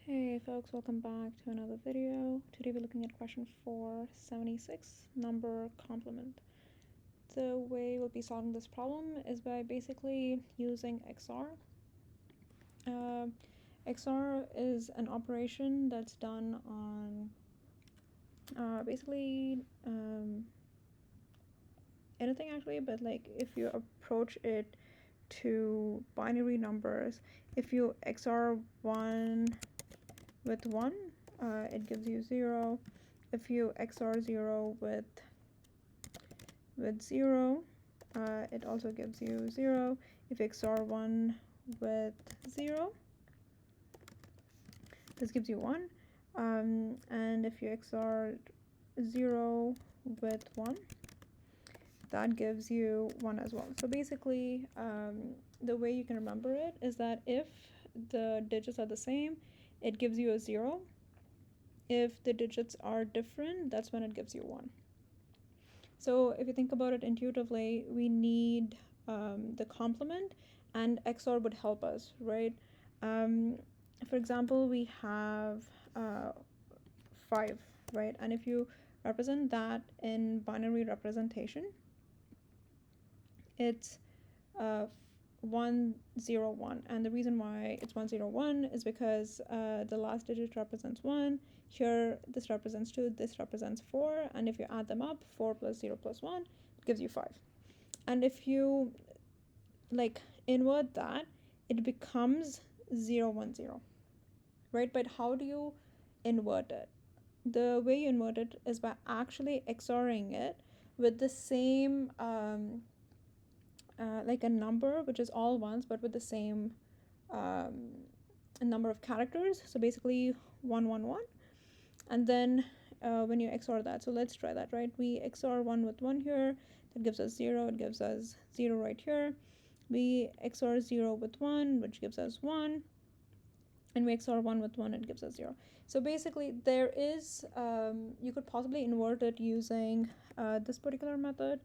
Hey folks, welcome back to another video. Today we're looking at question 476, number complement. The way we'll be solving this problem is by basically using XOR. XOR is an operation that's done on basically anything actually, but like if you approach it to binary numbers, if you XOR 1 with 1, it gives you 0. If you XOR 0 with 0, it also gives you 0. If you XOR 1 with 0, this gives you 1. And if you XOR 0 with 1, that gives you 1 as well. So basically, the way you can remember it is that if the digits are the same, it gives you a 0. If the digits are different, that's when it gives you 1. So if you think about it intuitively, we need the complement, and XOR would help us, right? For example, we have 5, right? And if you represent that in binary representation, it's 1, 0, 1. And the reason why it's 1, 0, 1 is because the last digit represents 1. Here, this represents 2, this represents 4. And if you add them up, 4 plus 0 plus 1, it gives you 5. And if you like invert that, it becomes 0, 1, 0, right? But how do you invert it? The way you invert it is by actually XORing it with the same like a number which is all ones but with the same number of characters. So basically 1, 1, 1. And then when you XOR that, so let's try that, right? We XOR 1 with 1 here, that gives us 0. It gives us 0 right here. We XOR 0 with 1, which gives us 1. And we XOR 1 with 1, it gives us 0. So basically there is, you could possibly invert it using this particular method.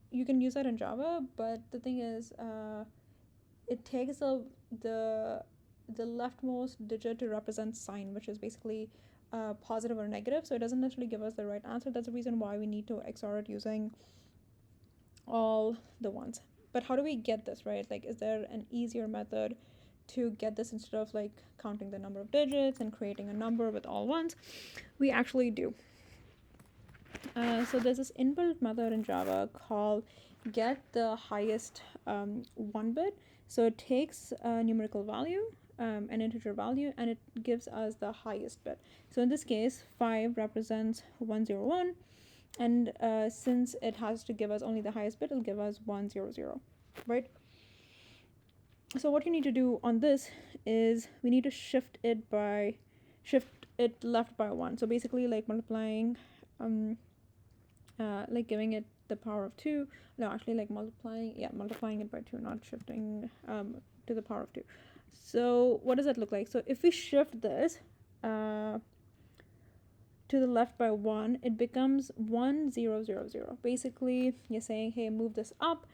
You can use that in Java, but the thing is, it takes the leftmost digit to represent sign, which is basically positive or negative. So it doesn't necessarily give us the right answer. That's the reason why we need to XOR it using all the ones. But how do we get this, right? Like, is there an easier method to get this instead of like counting the number of digits and creating a number with all ones? We actually do. So there's this inbuilt method in Java called get the highest 1 bit. So it takes a numerical value, an integer value, and it gives us the highest bit. So in this case, 5 represents 101, and since it has to give us only the highest bit, it'll give us 100, right? So what you need to do on this is we need to shift it left by 1. So basically like multiplying like giving it the power of 2. No, actually like multiplying it by 2, not shifting to the power of 2. So what does that look like? So if we shift this to the left by 1, it becomes 1, 0, 0, 0. Basically you're saying, hey, move this up,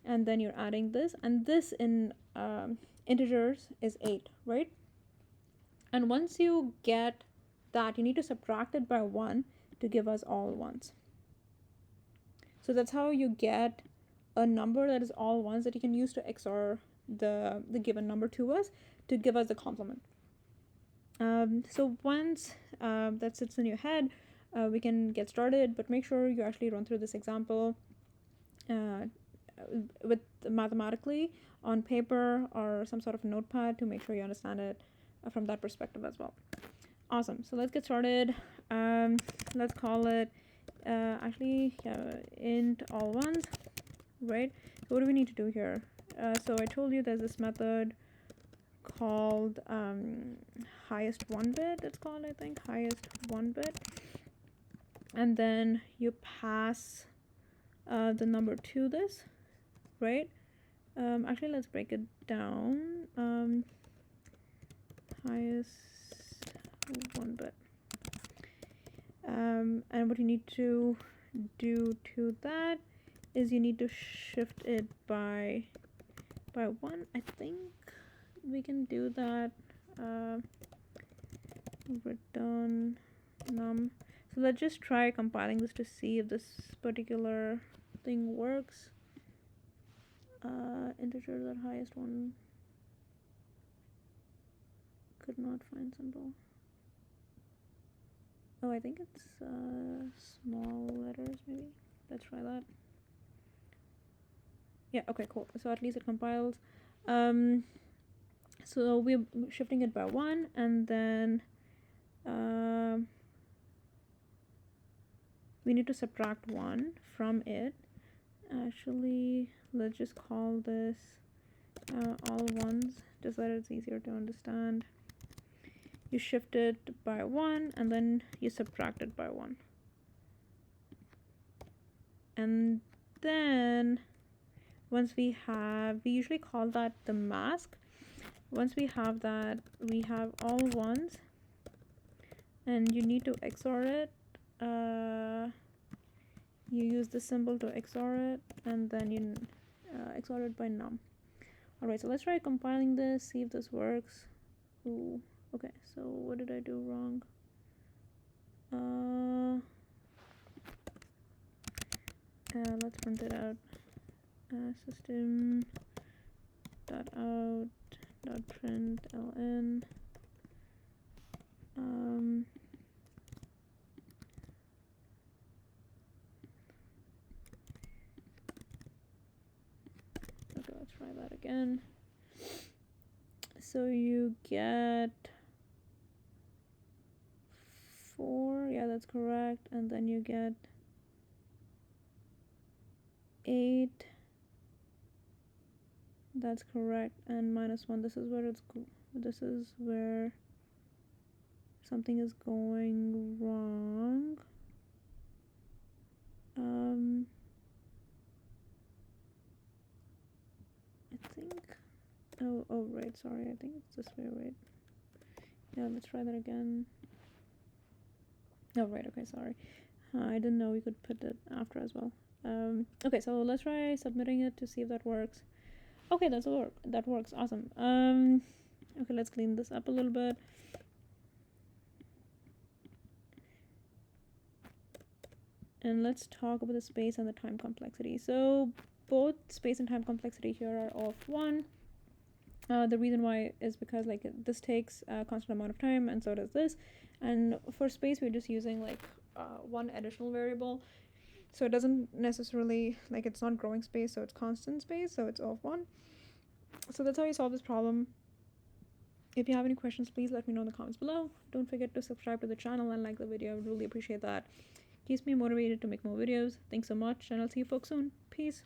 and then you're adding this, and this in integers is 8, right? And once you get that, you need to subtract it by 1 to give us all ones. So that's how you get a number that is all ones that you can use to XOR the given number to us to give us the complement. So once that sits in your head, we can get started, but make sure you actually run through this example with mathematically on paper or some sort of notepad to make sure you understand it from that perspective as well. Awesome. So let's get started. Let's call it int all ones, right? So what do we need to do here? So I told you there's this method called highest 1 bit. It's called, I think, highest 1 bit, and then you pass the number to this, right? Actually, let's break it down. Highest 1 bit. And what you need to do to that is you need to shift it by 1, I think. we can do that. Return num. So let's just try compiling this to see if this particular thing works. Integer, that highest one. Could not find symbol. Oh, I think it's small letters maybe. Let's try that. Yeah, okay, cool. So at least it compiles. So we're shifting it by 1, and then we need to subtract 1 from it. Actually, let's just call this all ones, just so that it's easier to understand. You shift it by 1, and then you subtract it by 1. And then once we usually call that the mask. Once we have that, we have all ones, and you need to XOR it. You use the symbol to XOR it, and then you XOR it by num. Alright, so let's try compiling this, see if this works. Ooh, okay, so what did I do wrong? Let's print it out. System dot out dot println. Okay, let's try that again. So you get 4, yeah, that's correct, and then you get 8, that's correct, and -1. This is where something is going wrong. I think, oh right, sorry, I think it's this way, right? Yeah, let's try that again. Oh right, okay, sorry, I didn't know we could put it after as well. Okay, so let's try submitting it to see if that works. Okay, that works, awesome. Okay, let's clean this up a little bit. And let's talk about the space and the time complexity. So both space and time complexity here are of 1. The reason why is because like this takes a constant amount of time, and so does this. And for space, we're just using like 1 additional variable. So it doesn't necessarily, like, it's not growing space, so it's constant space, so it's of 1. So that's how you solve this problem. If you have any questions, please let me know in the comments below. Don't forget to subscribe to the channel and like the video. I would really appreciate that. Keeps me motivated to make more videos. Thanks so much, and I'll see you folks soon. Peace.